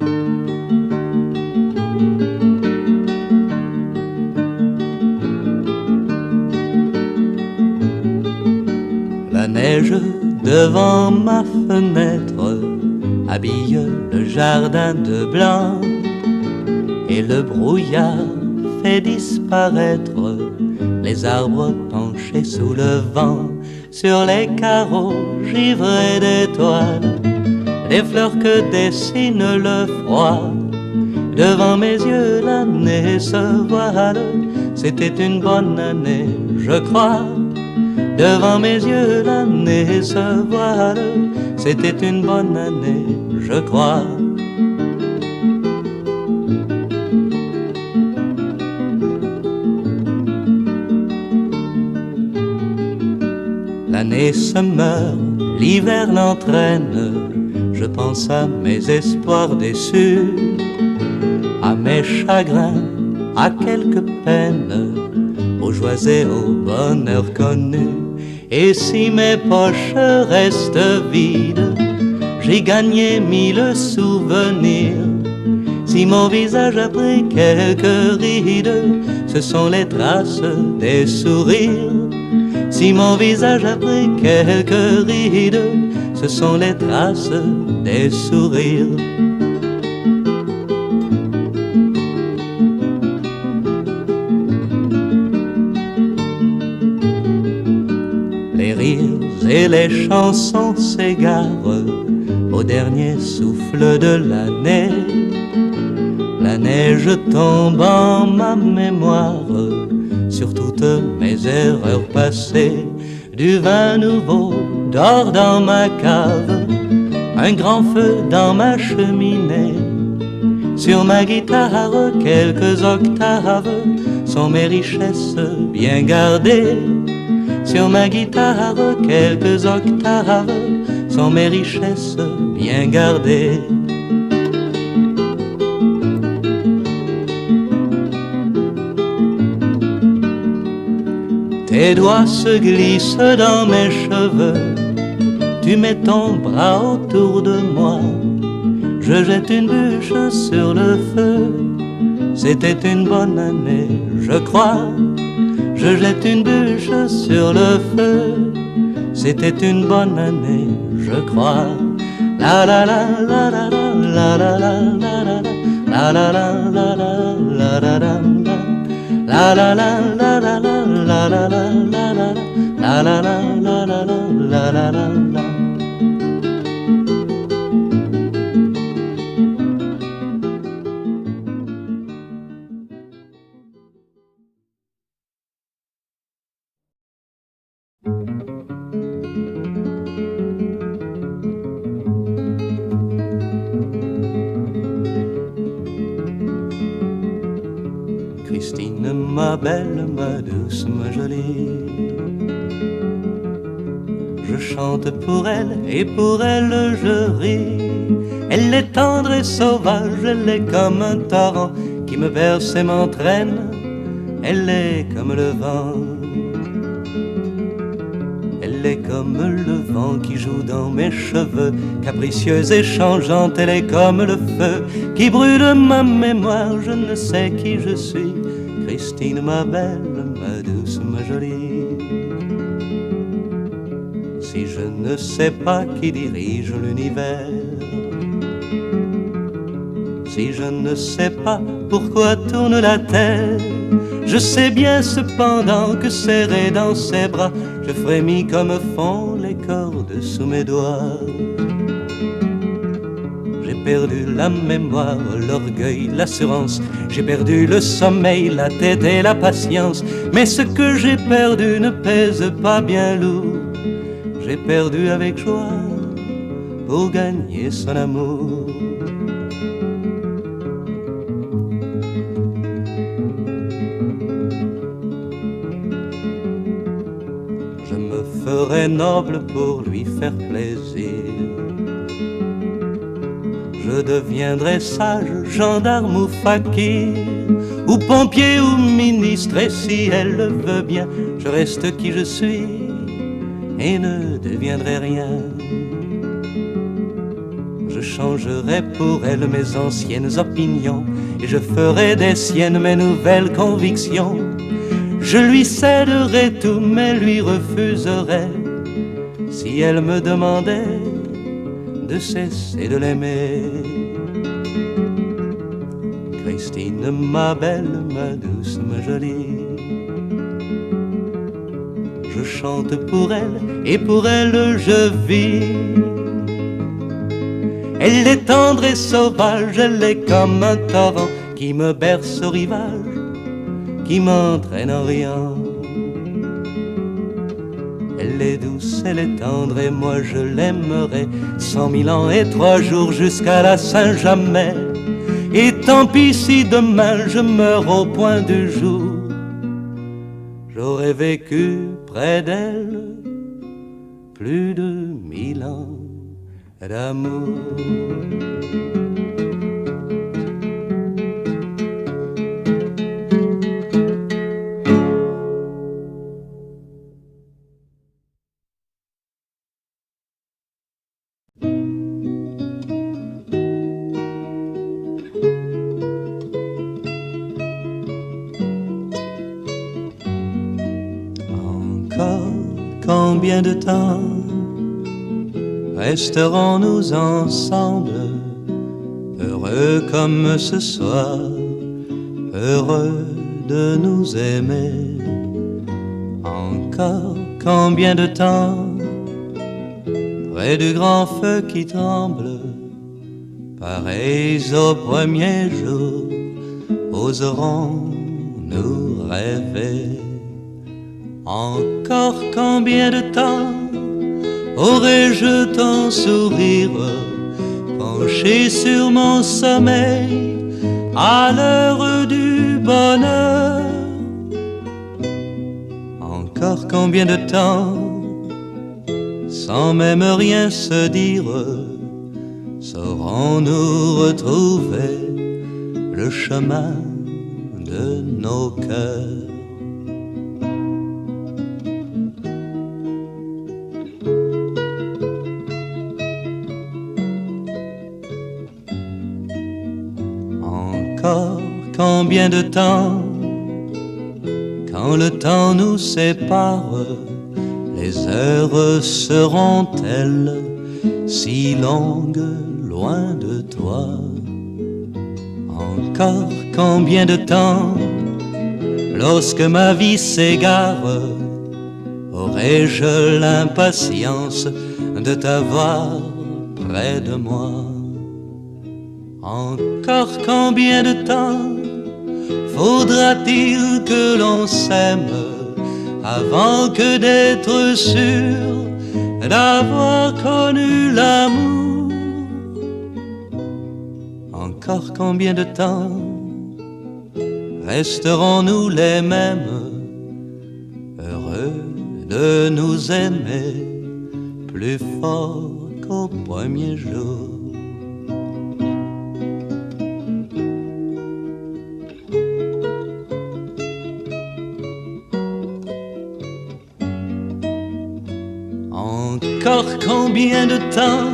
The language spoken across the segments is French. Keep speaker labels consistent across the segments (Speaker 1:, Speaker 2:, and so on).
Speaker 1: La neige devant ma fenêtre habille le jardin de blanc, et le brouillard fait disparaître les arbres penchés sous le vent. Sur les carreaux givrés d'étoiles, des fleurs que dessine le froid. Devant mes yeux l'année se voile, c'était une bonne année, je crois. Devant mes yeux l'année se voile, c'était une bonne année, je crois. L'année se meurt, l'hiver l'entraîne. Je pense à mes espoirs déçus, à mes chagrins, à quelques peines, aux joies et au bonheur connus. Et si mes poches restent vides, j'ai gagné 1000 souvenirs. Si mon visage a pris quelques rides, ce sont les traces des sourires. Si mon visage a pris quelques rides, ce sont les traces des sourires. Les rires et les chansons s'égarent au dernier souffle de l'année. La neige tombe en ma mémoire sur toutes mes erreurs passées. Du vin nouveau dort dans ma cave, un grand feu dans ma cheminée. Sur ma guitare quelques octaves sont mes richesses bien gardées. Sur ma guitare quelques octaves sont mes richesses bien gardées. Tes doigts se glissent dans mes cheveux, tu mets ton bras autour de moi. Je jette une bûche sur le feu, c'était une bonne année, je crois. Je jette une bûche sur le feu, c'était une bonne année, je crois. La la la la la la la la la la la la la la la la la. La la la la la la la la la la la la la la la la la la. Christine, ma belle, ma douce, ma jolie, je chante pour elle et pour elle je ris. Elle est tendre et sauvage, elle est comme un torrent qui me berce et m'entraîne. Elle est comme le vent, elle est comme le vent qui joue dans mes cheveux, capricieuse et changeante. Elle est comme le feu qui brûle ma mémoire, je ne sais qui je suis. Christine, ma belle, ma douce, ma jolie. Si je ne sais pas qui dirige l'univers, si je ne sais pas pourquoi tourne la terre, je sais bien cependant que serré dans ses bras, je frémis comme font les cordes sous mes doigts. J'ai perdu la mémoire, l'orgueil, l'assurance, j'ai perdu le sommeil, la tête et la patience. Mais ce que j'ai perdu ne pèse pas bien lourd, j'ai perdu avec joie pour gagner son amour. Je me ferai noble pour lui faire plaisir. Je deviendrai sage, gendarme ou fakir, ou pompier ou ministre, et si elle le veut bien, je reste qui je suis et ne deviendrai rien. je changerai pour elle mes anciennes opinions et je ferai des siennes mes nouvelles convictions. Je lui céderai tout mais lui refuserai si elle me demandait de cesser de l'aimer. Christine, ma belle, ma douce, ma jolie, je chante pour elle et pour elle je vis. Elle est tendre et sauvage, elle est comme un torrent qui me berce au rivage, qui m'entraîne en riant. Elle est douce, elle est tendre et moi je l'aimerai 100 000 ans et 3 jours jusqu'à la Saint-Jamais. Et tant pis si demain je meurs au point du jour, j'aurais vécu près d'elle plus de 1000 ans d'amour. Combien de temps resterons-nous ensemble, heureux comme ce soir, heureux de nous aimer? Encore combien de temps, près du grand feu qui tremble, pareils au premier jour, oserons-nous rêver? Encore combien de temps aurais-je ton sourire penché sur mon sommeil à l'heure du bonheur? Encore combien de temps, sans même rien se dire, saurons-nous retrouver le chemin de nos cœurs? Encore combien de temps, quand le temps nous sépare, les heures seront-elles si longues loin de toi? Encore combien de temps, lorsque ma vie s'égare, aurai-je l'impatience de t'avoir près de moi? Encore combien de temps faudra-t-il que l'on s'aime avant que d'être sûr d'avoir connu l'amour? Encore combien de temps resterons-nous les mêmes, heureux de nous aimer plus fort qu'au premier jour? Encore combien de temps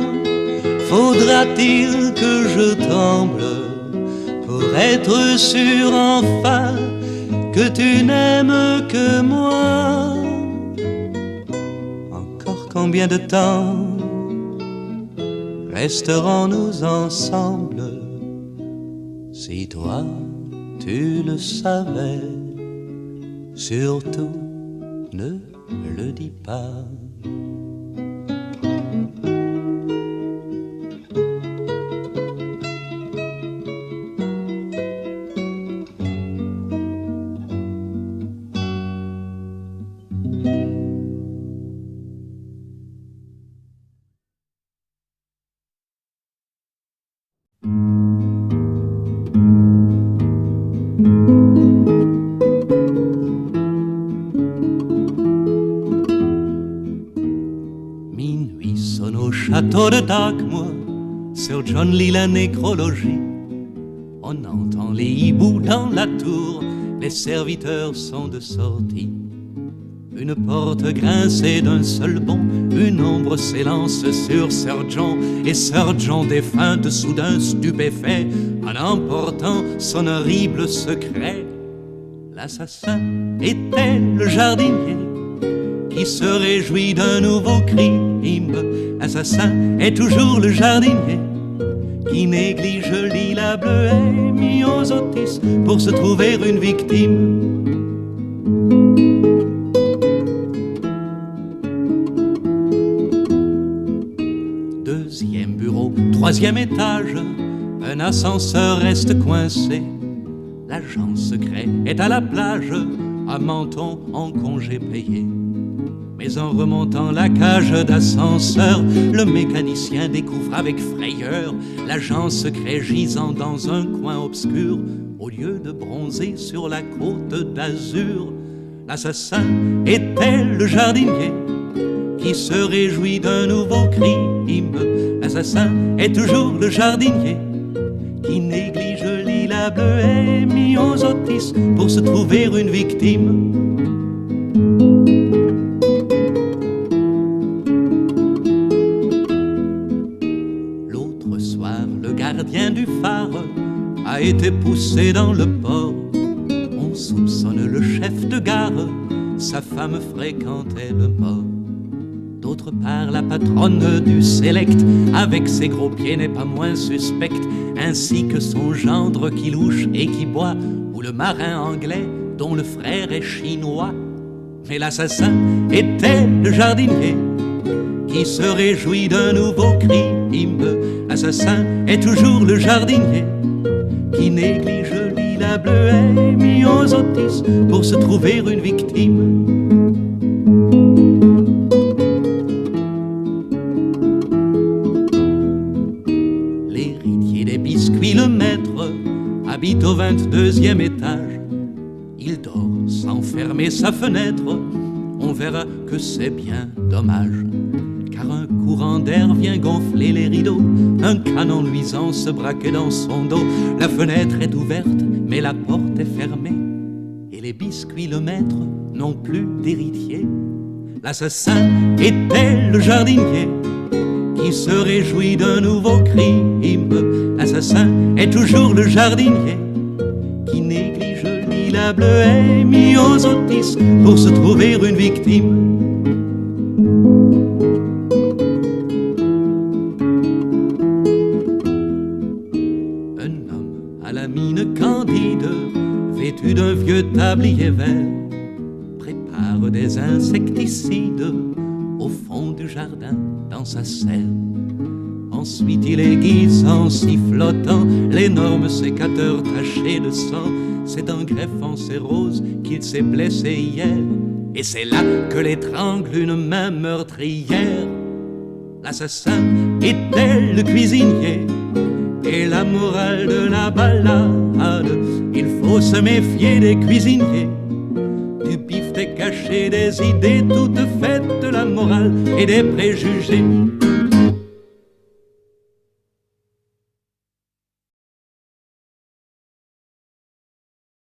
Speaker 1: faudra-t-il que je tremble pour être sûr enfin que tu n'aimes que moi? Encore combien de temps resterons-nous ensemble? Si toi tu le savais, surtout ne le dis pas. Château de Dagmar, sur John lit la nécrologie. On entend les hiboux dans la tour, les serviteurs sont de sortie. Une porte grincée d'un seul bond, une l'ombre s'élance sur Sir John, et Sir John défunte soudain stupéfait en emportant son horrible secret. L'assassin était le jardinier qui se réjouit d'un nouveau crime. L'assassin est toujours le jardinier qui néglige l'île bleuet myosotis pour se trouver une victime. Deuxième bureau, troisième étage, un ascenseur reste coincé. L'agent secret est à la plage, à Menton en congé payé. Mais en remontant la cage d'ascenseur, le mécanicien découvre avec frayeur l'agent secret gisant dans un coin obscur. Au lieu de bronzer sur la côte d'Azur, l'assassin était le jardinier qui se réjouit d'un nouveau crime. L'assassin est toujours le jardinier qui néglige l'île bleuet myosotis pour se trouver une victime. L'autre soir, le gardien du phare a été poussé dans le port. On soupçonne le chef de gare, sa femme fréquentait le mort. D'autre part, la patronne du Select, avec ses gros pieds, n'est pas moins suspecte, ainsi que son gendre qui louche et qui boit, ou le marin anglais dont le frère est chinois. Mais l'assassin était le jardinier qui se réjouit d'un nouveau crime. L'assassin est toujours le jardinier qui néglige l'île bleuet myosotis pour se trouver une victime. L'héritier des biscuits, le maître, habite au 22e étage. Il dort sans fermer sa fenêtre, on verra que c'est bien dommage. Car un courant d'air vient gonfler les rideaux, un canon luisant se braque dans son dos. La fenêtre est ouverte, mais la porte est fermée, et les biscuits, le maître, n'ont plus d'héritier. L'assassin était le jardinier qui se réjouit d'un nouveau crime. L'assassin est toujours le jardinier qui néglige l'île bleuet myosotis pour se trouver une victime. Un homme à la mine candide, vêtu d'un vieux tablier vert, prépare des insecticides au fond du jardin dans sa serre. Ensuite il aiguise en sifflotant l'énorme sécateur taché de sang. C'est en greffant ses roses qu'il s'est blessé hier, et c'est là que l'étrangle une main meurtrière. L'assassin était le cuisinier, et la morale de la ballade: il faut se méfier des cuisiniers, du beefsteak caché, des idées toutes faites, de la morale et des préjugés.